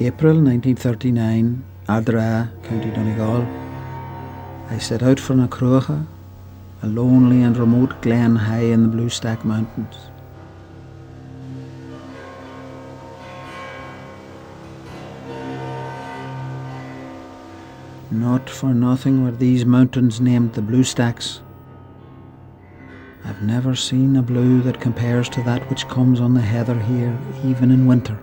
April 1939, Ardara, County Donegal. I set out for na Cruacha, a lonely and remote glen high in the Blue Stack Mountains. Not for nothing were these mountains named the Blue Stacks. I've never seen a blue that compares to that which comes on the heather here, even in winter.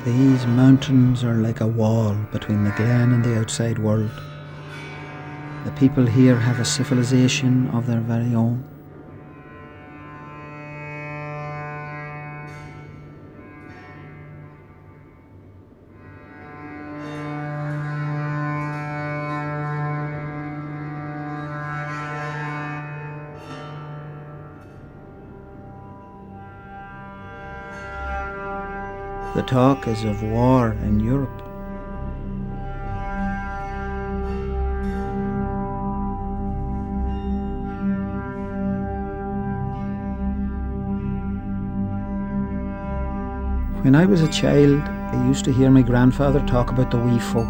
These mountains are like a wall between the glen and the outside world. The people here have a civilization of their very own. The talk is of war in Europe. When I was a child, I used to hear my grandfather talk about the wee folk.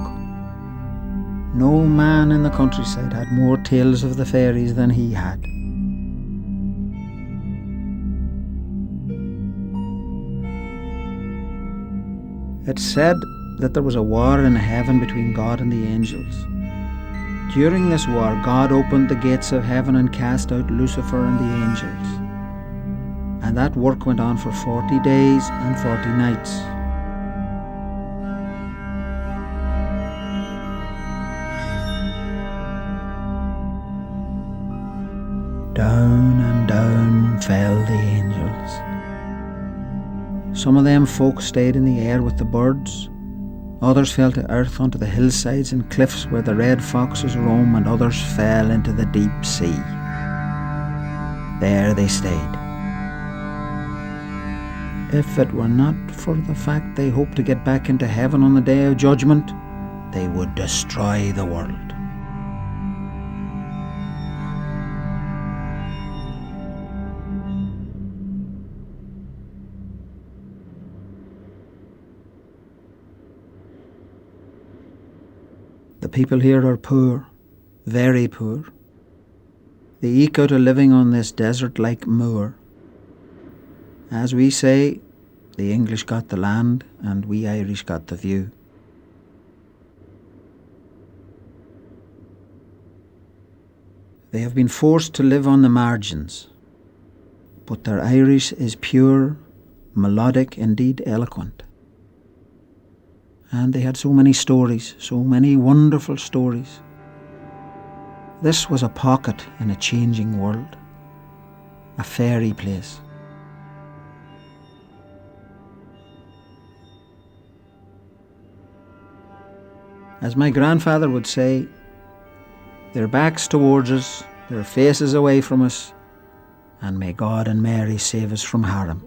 No man in the countryside had more tales of the fairies than he had. It's said that there was a war in heaven between God and the angels. During this war, God opened the gates of heaven and cast out Lucifer and the angels. And that work went on for 40 days and 40 nights. Down and down fell the angels. Some of them folk stayed in the air with the birds. Others fell to earth onto the hillsides and cliffs where the red foxes roam, and others fell into the deep sea. There they stayed. If it were not for the fact they hoped to get back into heaven on the day of judgment, they would destroy the world. The people here are poor, very poor. They eke out a living on this desert-like moor. As we say, the English got the land and we Irish got the view. They have been forced to live on the margins, but their Irish is pure, melodic, indeed eloquent. And they had so many stories, so many wonderful stories. This was a pocket in a changing world, a fairy place. As my grandfather would say, their backs towards us, their faces away from us, and may God and Mary save us from harm.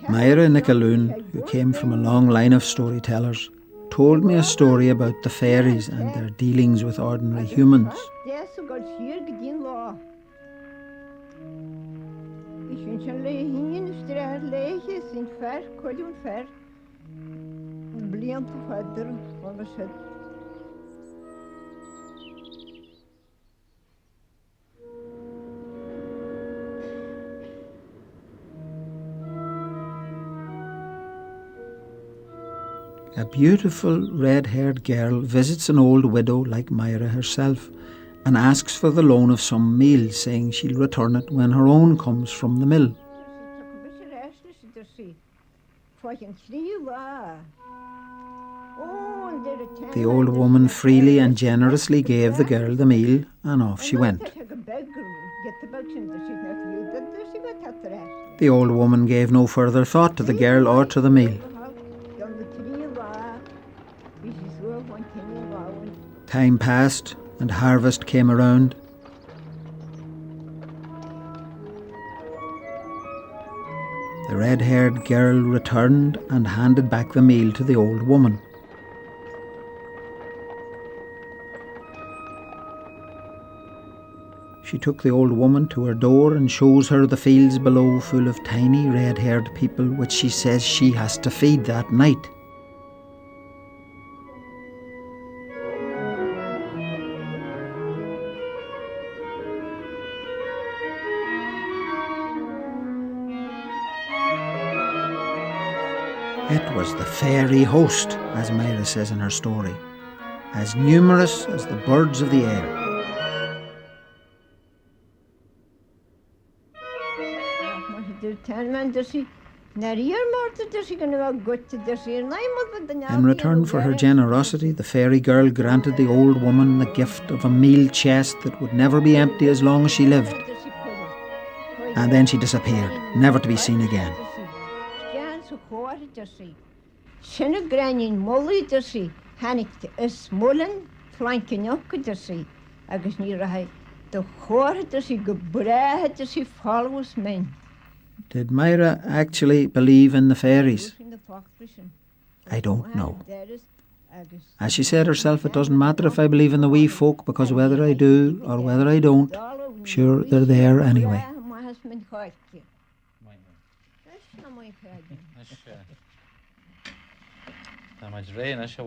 Myra Nicoloon, who came from a long line of storytellers, told me a story about the fairies and their dealings with ordinary humans. A beautiful red-haired girl visits an old widow like Myra herself and asks for the loan of some meal, saying she'll return it when her own comes from the mill. The old woman freely and generously gave the girl the meal, and off she went. The old woman gave no further thought to the girl or to the meal. Time passed and harvest came around. The red-haired girl returned and handed back the meal to the old woman. She took the old woman to her door and shows her the fields below full of tiny red-haired people which she says she has to feed that night. It was the fairy host, as Myra says in her story, as numerous as the birds of the air. In return for her generosity, the fairy girl granted the old woman the gift of a meal chest that would never be empty as long as she lived. And then she disappeared, never to be seen again. Did Myra actually believe in the fairies? I don't know. As she said herself, it doesn't matter if I believe in the wee folk, because whether I do or whether I don't, sure, they're there anyway. Tá mais rain, acho que